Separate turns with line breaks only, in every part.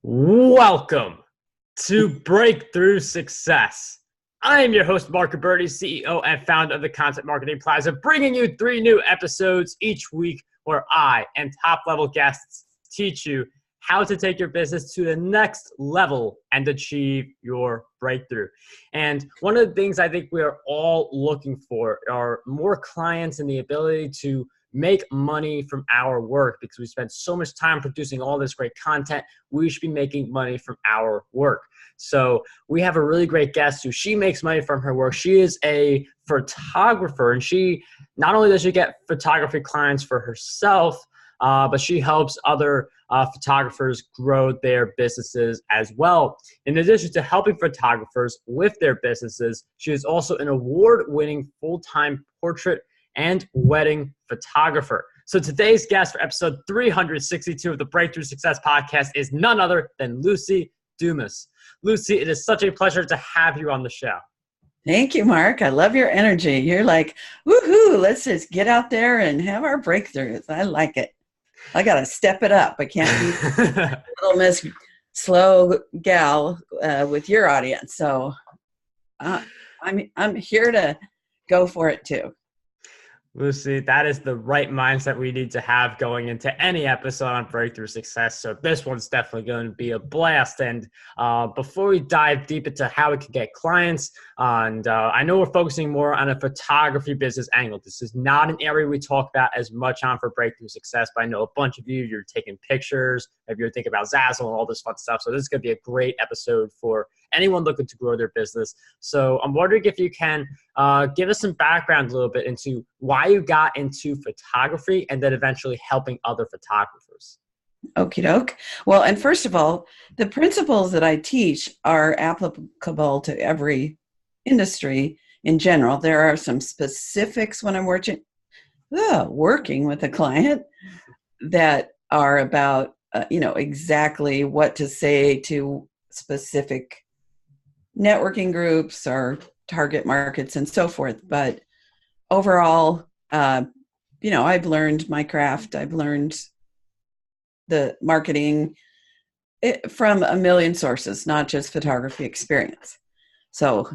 Welcome to Breakthrough Success. I am your host, Marc Guberti, CEO and founder of the Content Marketing Plaza, bringing you 3 new episodes each week where I and top-level guests teach you how to take your business to the next level and achieve your breakthrough. And one of the things I think we are all looking for are more clients and the ability to make money from our work, because we spend so much time producing all this great content. We should be making money from our work. So we have a really great guest who she makes money from her work. She is a photographer, and she not only does she get photography clients for herself, but she helps other photographers grow their businesses as well. In addition to helping photographers with their businesses, she is also an award-winning full-time portrait and wedding photographer. So today's guest for episode 362 of the Breakthrough Success Podcast is none other than Luci Dumas. Luci, it is such a pleasure to have you on the show.
Thank you, Mark. I love your energy. You're like, woohoo, let's just get out there and have our breakthroughs. I like it. I got to step it up. I can't be little Miss Slow gal with your audience. So I'm here to go for it too.
Luci, that is the right mindset we need to have going into any episode on Breakthrough Success. So this one's definitely going to be a blast. And before we dive deep into how we can get clients, and I know we're focusing more on a photography business angle. This is not an area we talk about as much on for Breakthrough Success, but I know a bunch of you're taking pictures, maybe you're thinking about Zazzle and all this fun stuff. So this is going to be a great episode for anyone looking to grow their business. So I'm wondering if you can give us some background a little bit into why you got into photography and then eventually helping other photographers.
Okie doke. Well, and first of all, the principles that I teach are applicable to every industry in general. There are some specifics when I'm working with a client that are about, exactly what to say to specific networking groups or target markets and so forth. But overall, I've learned my craft. I've learned the marketing from a million sources, not just photography experience. So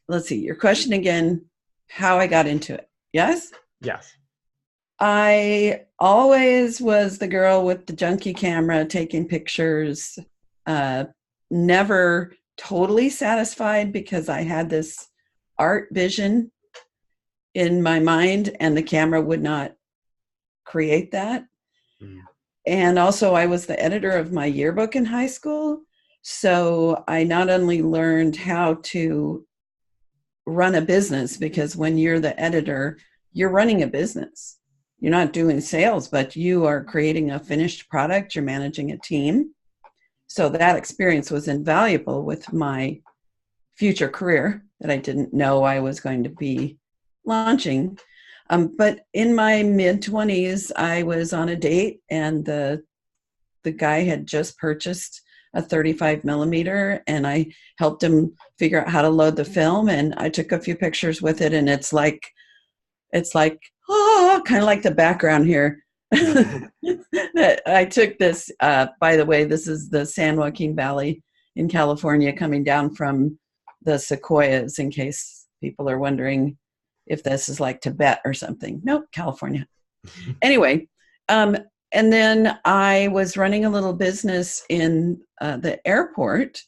let's see, your question again, how I got into it. Yes?
Yes.
I always was the girl with the junky camera taking pictures, never totally satisfied because I had this art vision in my mind and the camera would not create that. Mm. And also I was the editor of my yearbook in high school. So I not only learned how to run a business, because when you're the editor, you're running a business. You're not doing sales, but you are creating a finished product. You're managing a team. So that experience was invaluable with my future career that I didn't know I was going to be launching. But in my mid-20s, I was on a date, and the guy had just purchased a 35 millimeter, and I helped him figure out how to load the film, and I took a few pictures with it, and it's like, kind of like the background here. That I took this, by the way, this is the San Joaquin Valley in California coming down from the sequoias, in case people are wondering if this is like Tibet or something. Nope, California. Anyway, and then I was running a little business in the airport,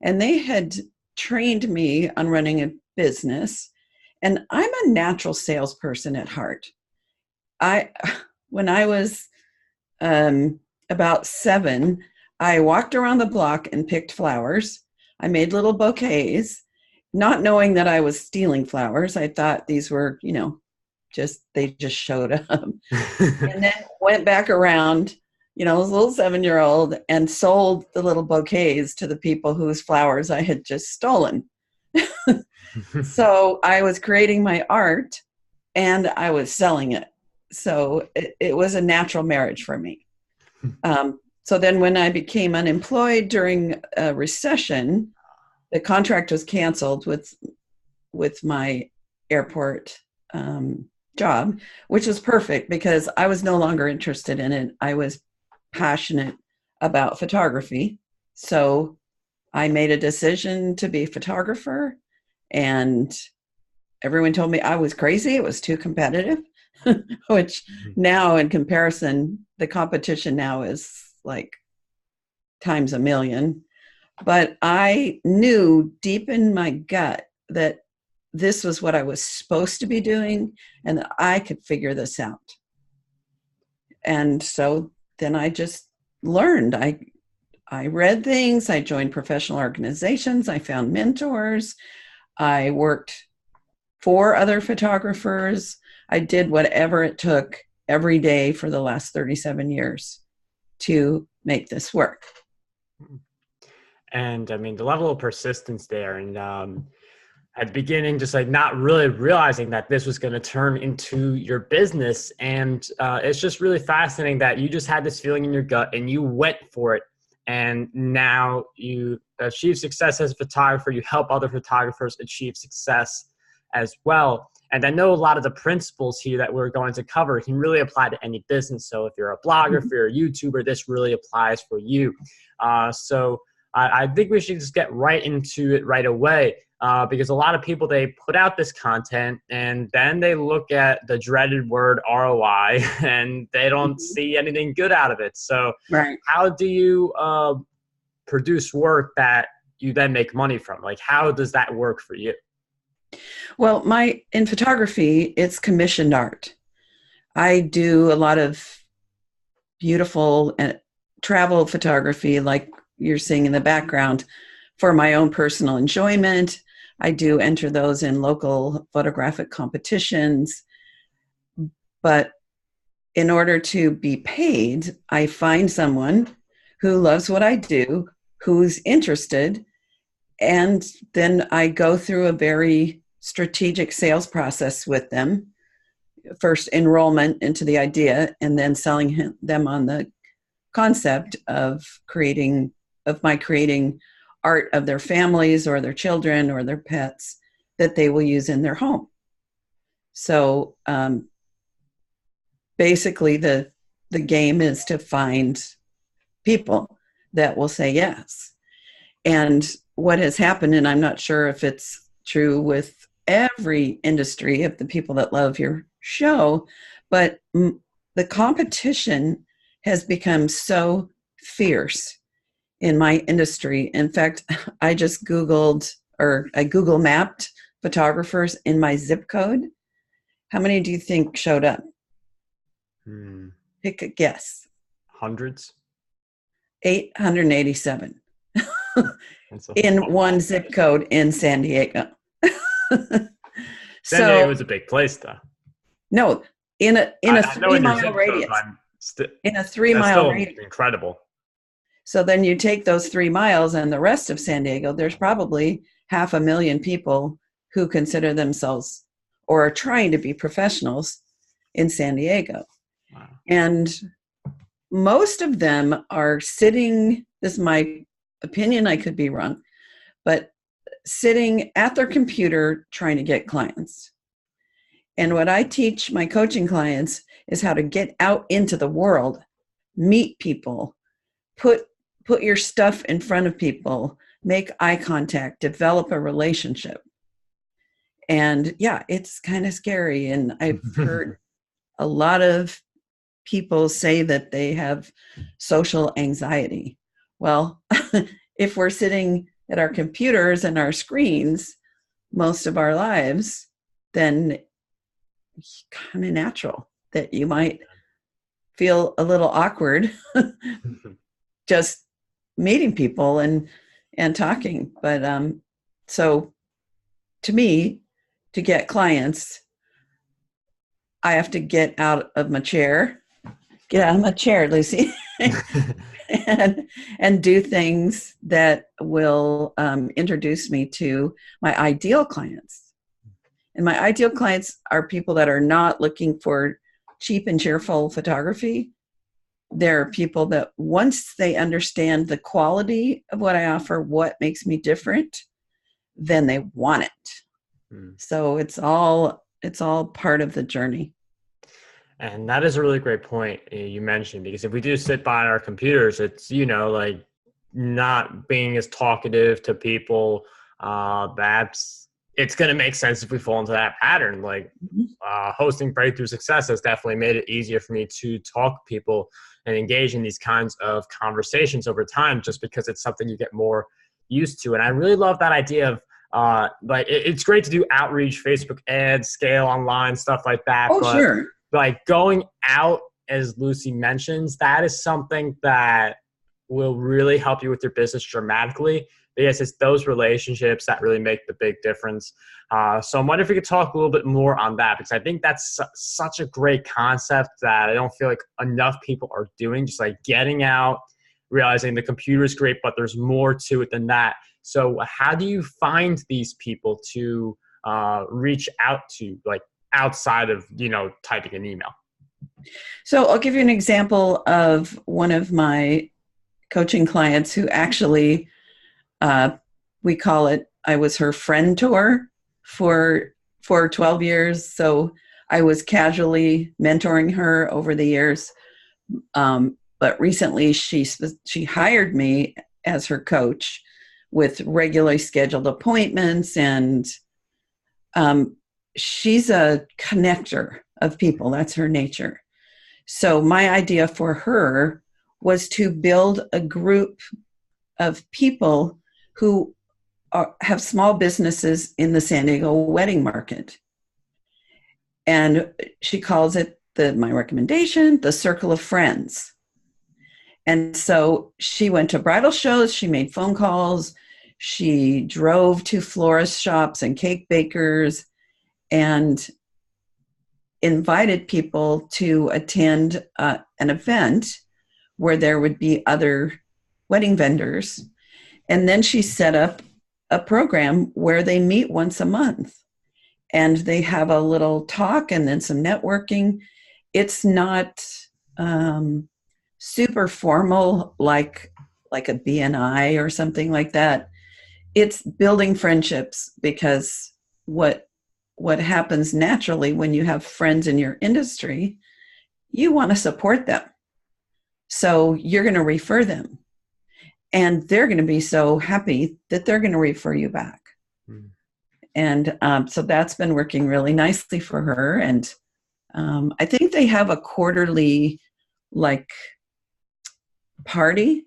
and they had trained me on running a business, and I'm a natural salesperson at heart. When I was about 7, I walked around the block and picked flowers. I made little bouquets, not knowing that I was stealing flowers. I thought these were, they just showed up. And then went back around, as a little 7-year-old, and sold the little bouquets to the people whose flowers I had just stolen. So I was creating my art and I was selling it. So it was a natural marriage for me. So then when I became unemployed during a recession, the contract was canceled with my airport job, which was perfect because I was no longer interested in it. I was passionate about photography. So I made a decision to be a photographer, and everyone told me I was crazy. It was too competitive, which now in comparison, the competition now is like times a million. But I knew deep in my gut that this was what I was supposed to be doing and that I could figure this out. And so then I just learned. I read things, I joined professional organizations, I found mentors, I worked for other photographers. I did whatever it took every day for the last 37 years to make this work.
And I mean, the level of persistence there, and at the beginning, just like not really realizing that this was going to turn into your business. And it's just really fascinating that you just had this feeling in your gut and you went for it. And now you achieve success as a photographer. You help other photographers achieve success as well. And I know a lot of the principles here that we're going to cover can really apply to any business. So if you're a blogger, if you're a YouTuber, this really applies for you. So I think we should just get right into it right away. Because a lot of people, they put out this content and then they look at the dreaded word ROI and they don't see anything good out of it. So how do you produce work that you then make money from? Like, how does that work for you?
Well, in photography, it's commissioned art. I do a lot of beautiful travel photography, like you're seeing in the background, for my own personal enjoyment. I do enter those in local photographic competitions. But in order to be paid, I find someone who loves what I do, who's interested, and then I go through a very strategic sales process with them. First, enrollment into the idea, and then selling them on the concept of creating art of their families or their children or their pets that they will use in their home. So basically the game is to find people that will say yes. And what has happened, and I'm not sure if it's true with every industry of the people that love your show, but the competition has become so fierce in my industry. In fact, I just Google mapped photographers in my zip code. How many do you think showed up? Pick a guess.
Hundreds?
887 in one zip code in San Diego.
San Diego is a big place, though.
No, in a 3 mile radius. In a 3 mile radius.
Incredible.
So then you take those 3 miles and the rest of San Diego, there's probably 500,000 people who consider themselves or are trying to be professionals in San Diego. Wow. And most of them are sitting, this is my opinion, I could be wrong, but sitting at their computer trying to get clients. And what I teach my coaching clients is how to get out into the world, meet people, put your stuff in front of people, make eye contact, develop a relationship. And yeah, it's kind of scary. And I've heard a lot of people say that they have social anxiety. Well, if we're sitting at our computers and our screens most of our lives, then it's kind of natural that you might feel a little awkward just meeting people and talking. But so to me, to get clients, I have to get out of my chair, Luci, and do things that will introduce me to my ideal clients. And my ideal clients are people that are not looking for cheap and cheerful photography. There are people that once they understand the quality of what I offer, what makes me different, then they want it. So it's all part of the journey.
And that is a really great point you mentioned, because if we do sit by our computers, it's, like not being as talkative to people, it's going to make sense if we fall into that pattern. Like hosting Breakthrough Success has definitely made it easier for me to talk to people and engage in these kinds of conversations over time, just because it's something you get more used to. And I really love that idea of like it's great to do outreach, Facebook ads, scale online, stuff like that.
Oh,
but
sure.
like going out, as Luci mentions, that is something that will really help you with your business dramatically, because it's those relationships that really make the big difference. So I'm wondering if we could talk a little bit more on that, because I think that's such a great concept that I don't feel like enough people are doing, just like getting out, realizing the computer is great, but there's more to it than that. So how do you find these people to reach out to, like outside of, typing an email?
So I'll give you an example of one of my coaching clients who actually, we call it, I was her friend tour for 12 years. So I was casually mentoring her over the years. But recently she hired me as her coach with regularly scheduled appointments. And she's a connector of people. That's her nature. So my idea for her was to build a group of people who have small businesses in the San Diego wedding market. And she calls it my recommendation, the circle of friends. And so she went to bridal shows, she made phone calls, she drove to florist shops and cake bakers and invited people to attend an event where there would be other wedding vendors. And then she set up a program where they meet once a month and they have a little talk and then some networking. It's not super formal like a BNI or something like that. It's building friendships, because what happens naturally when you have friends in your industry, you want to support them. So you're going to refer them. And they're going to be so happy that they're going to refer you back. Mm. And so that's been working really nicely for her. And I think they have a quarterly party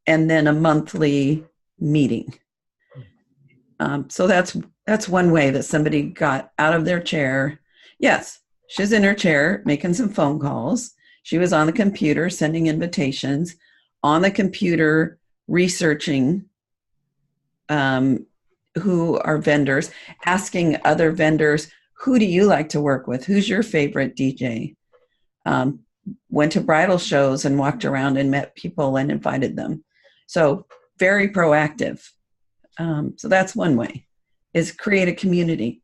and then a monthly meeting. So that's one way that somebody got out of their chair. Yes, she's in her chair making some phone calls. She was on the computer sending invitations, on the computer researching who are vendors, asking other vendors, who do you like to work with? Who's your favorite DJ? Went to bridal shows and walked around and met people and invited them. So very proactive. So that's one way, is create a community.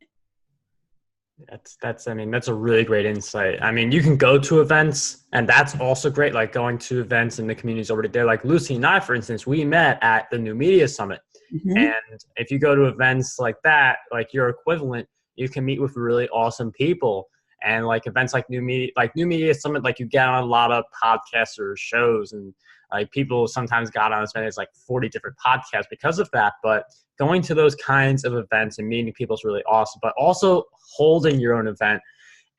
That's a really great insight. I mean, you can go to events, and that's also great, like going to events and the community's already there. Like Luci and I, for instance, we met at the New Media Summit. Mm-hmm. And if you go to events like that, like your equivalent, you can meet with really awesome people. And like events like New Media Summit, like you get on a lot of podcasts or shows, and like people sometimes got on as many as like 40 different podcasts because of that. But going to those kinds of events and meeting people is really awesome, but also holding your own event.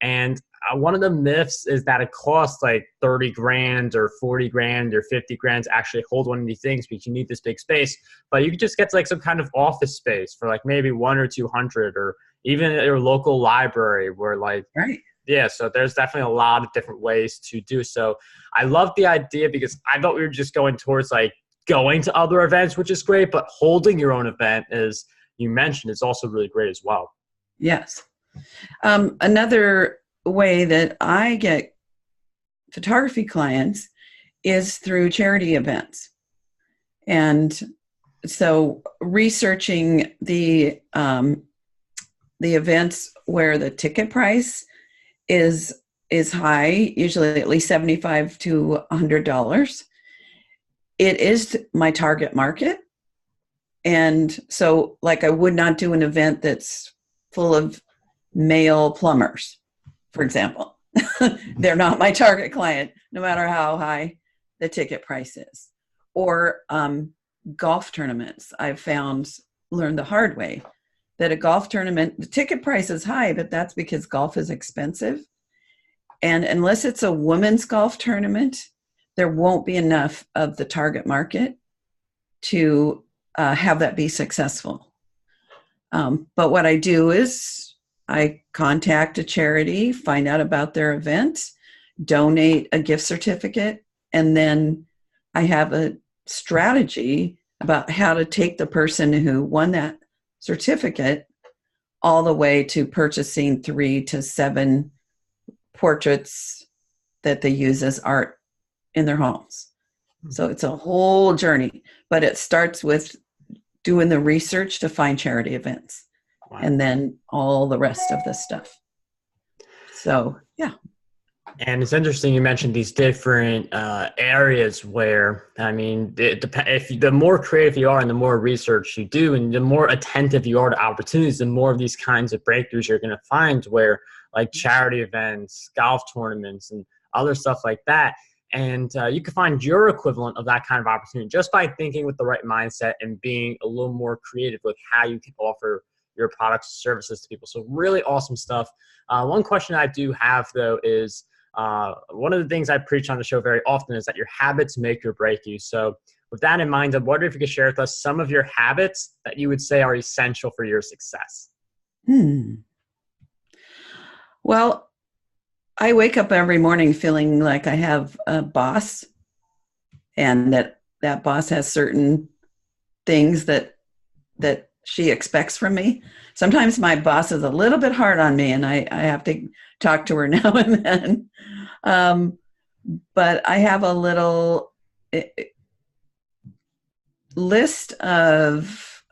And one of the myths is that it costs like 30 grand or 40 grand or 50 grand to actually hold one of these things, because you need this big space. But you can just get to like some kind of office space for like maybe 100 or 200, or even at your local library where like,
right.
Yeah, so there's definitely a lot of different ways to do so. I love the idea, because I thought we were just going towards like going to other events, which is great, but holding your own event, as you mentioned, is also really great as well.
Yes. Another way that I get photography clients is through charity events. And so researching the events where the ticket price is high, usually at least $75 to $100. It is my target market. And so like I would not do an event that's full of male plumbers, for example. They're not my target client, no matter how high the ticket price is. Or golf tournaments. I've learned the hard way that a golf tournament, the ticket price is high, but that's because golf is expensive. And unless it's a women's golf tournament, there won't be enough of the target market to have that be successful. But what I do is I contact a charity, find out about their event, donate a gift certificate, and then I have a strategy about how to take the person who won that certificate all the way to purchasing 3 to 7 portraits that they use as art in their homes. So it's a whole journey, but it starts with doing the research to find charity events. Wow. And then all the rest of the stuff. So, yeah.
And it's interesting you mentioned these different areas where, I mean, if the more creative you are and the more research you do and the more attentive you are to opportunities, the more of these kinds of breakthroughs you're going to find, where like charity events, golf tournaments, and other stuff like that. And you can find your equivalent of that kind of opportunity just by thinking with the right mindset and being a little more creative with how you can offer your products and services to people. So really awesome stuff. One question I do have, though, is one of the things I preach on the show very often is that your habits make or break you. So with that in mind, I wonder if you could share with us some of your habits that you would say are essential for your success.
Well, I wake up every morning feeling like I have a boss, and that boss has certain things that she expects from me. Sometimes my boss is a little bit hard on me, and I have to talk to her now and then. But I have a little list of,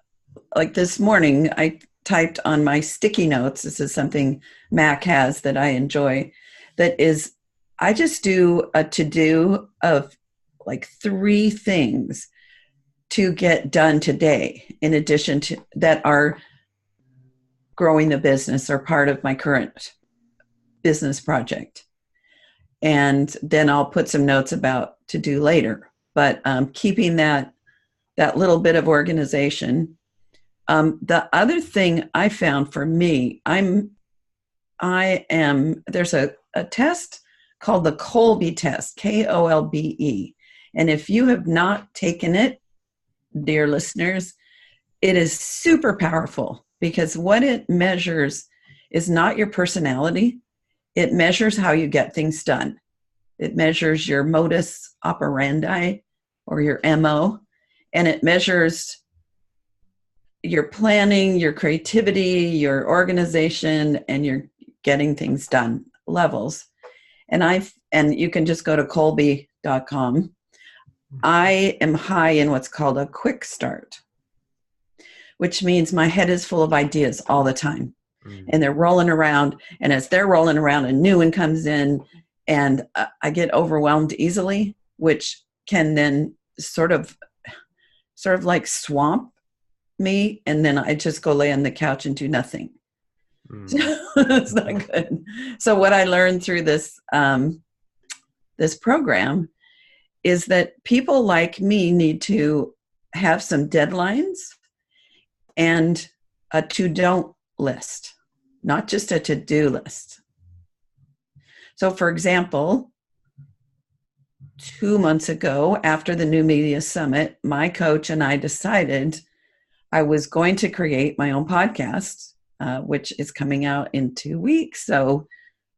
like this morning, I typed on my sticky notes. This is something Mac has that I enjoy. That is, I just do a to-do of like 3 things to get done today, in addition to that are growing the business or part of my current business project. And then I'll put some notes about to do later. But keeping that little bit of organization. The other thing I found for me, there's a test called the Kolbe Test, Kolbe. And if you have not taken it, dear listeners, it is super powerful, because what it measures is not your personality. It measures how you get things done. It measures your modus operandi, or your MO, and it measures your planning, your creativity, your organization, and your getting things done levels. And you can just go to kolbe.com. I am high in what's called a quick start, which means my head is full of ideas all the time. And they're rolling around. And as they're rolling around, a new one comes in, and I get overwhelmed easily, which can then sort of like swamp me. And then I just go lay on the couch and do nothing. It's not good. So what I learned through this program is that people like me need to have some deadlines and a to-don't list, not just a to-do list. So for example, 2 months ago, after the New Media Summit, my coach and I decided I was going to create my own podcast, which is coming out in 2 weeks. So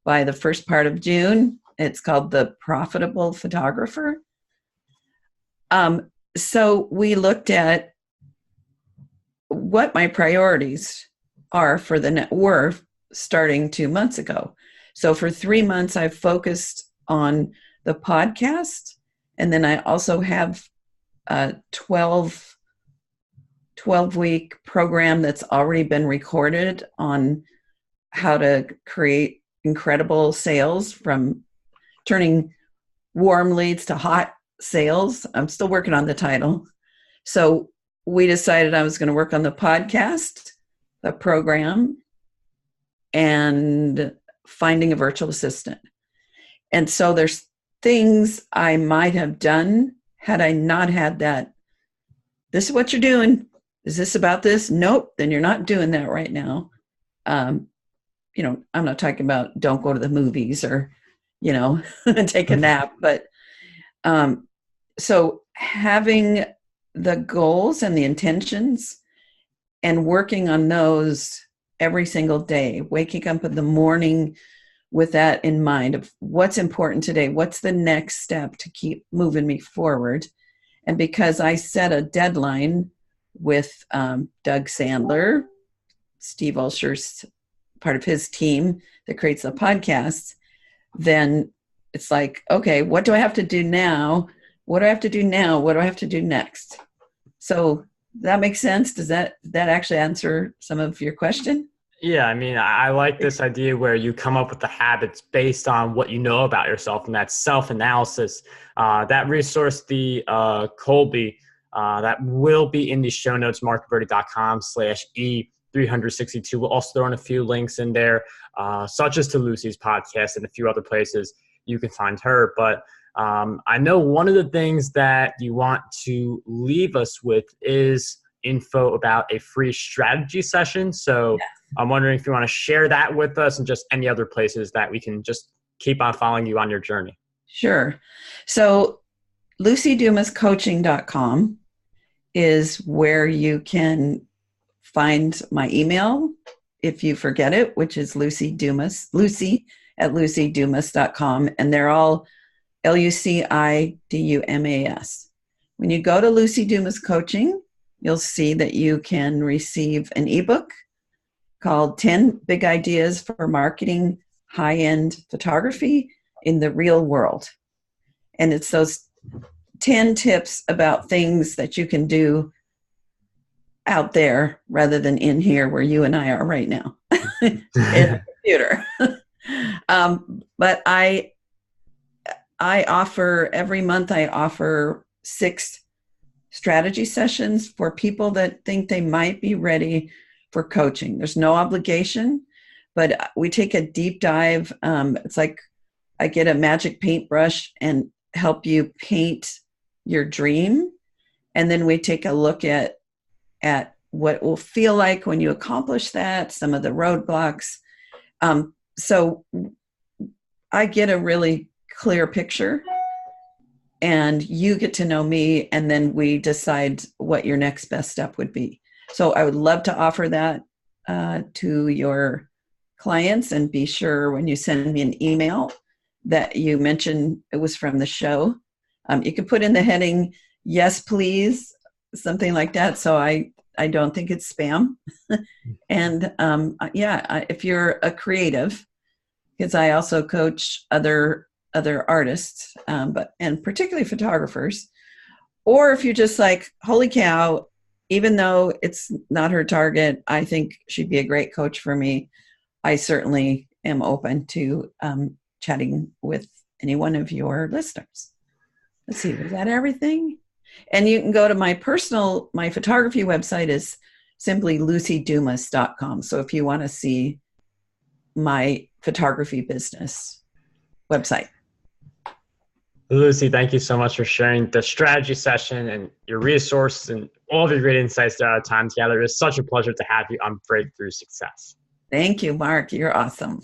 by the first part of June, it's called The Profitable Photographer. So we looked at what my priorities are were starting 2 months ago. So for 3 months, I've focused on the podcast. And then I also have a 12-week program that's already been recorded on how to create incredible sales, from turning warm leads to hot sales. I'm still working on the title. So we decided I was going to work on the podcast, the program, and finding a virtual assistant. And so there's things I might have done had I not had that this is what you're doing. Is this about this? Nope. Then you're not doing that right now. I'm not talking about don't go to the movies or, take a nap. But so having the goals and the intentions and working on those every single day, waking up in the morning with that in mind of what's important today, what's the next step to keep moving me forward. And because I set a deadline with Doug Sandler, Steve Olsher's part of his team that creates the podcast, then it's like, okay, what do I have to do now? What do I have to do now? What do I have to do next? So that makes sense. Does that actually answer some of your question?
Yeah, I mean, I like this idea where you come up with the habits based on what you know about yourself, and that's self-analysis. That resource, the Kolbe, that will be in the show notes, marcguberti.com/E362. We'll also throw in a few links in there, such as to Luci's podcast and a few other places you can find her. But I know one of the things that you want to leave us with is info about a free strategy session. So yes. I'm wondering if you want to share that with us and just any other places that we can just keep on following you on your journey.
Sure. So LuciDumasCoaching.com is where you can find my email if you forget it, which is Luci Dumas, Luci@LuciDumas.com. And they're all LuciDumas. When you go to Luci Dumas Coaching, you'll see that you can receive an ebook called 10 Big Ideas for Marketing High-End Photography in the Real World. And it's those 10 tips about things that you can do out there rather than in here where you and I are right now in the computer. But I offer, every month I offer 6 strategy sessions for people that think they might be ready for coaching. There's no obligation, but we take a deep dive. It's like I get a magic paintbrush and help you paint your dream. And then we take a look at what it will feel like when you accomplish that, some of the roadblocks. So I get a really clear picture and you get to know me, and then we decide what your next best step would be. So I would love to offer that to your clients, and be sure when you send me an email that you mention it was from the show. You can put in the heading, yes, please, something like that. So I don't think it's spam. And if you're a creative, because I also coach other artists, and particularly photographers, or if you're just like, holy cow, even though it's not her target, I think she'd be a great coach for me. I certainly am open to chatting with any one of your listeners. Let's see, was that everything? And you can go to my photography website is simply LuciDumas.com. So if you want to see my photography business website.
Luci, thank you so much for sharing the strategy session and your resources and all of your great insights throughout our time together. It was such a pleasure to have you on Breakthrough Success.
Thank you, Marc. You're awesome.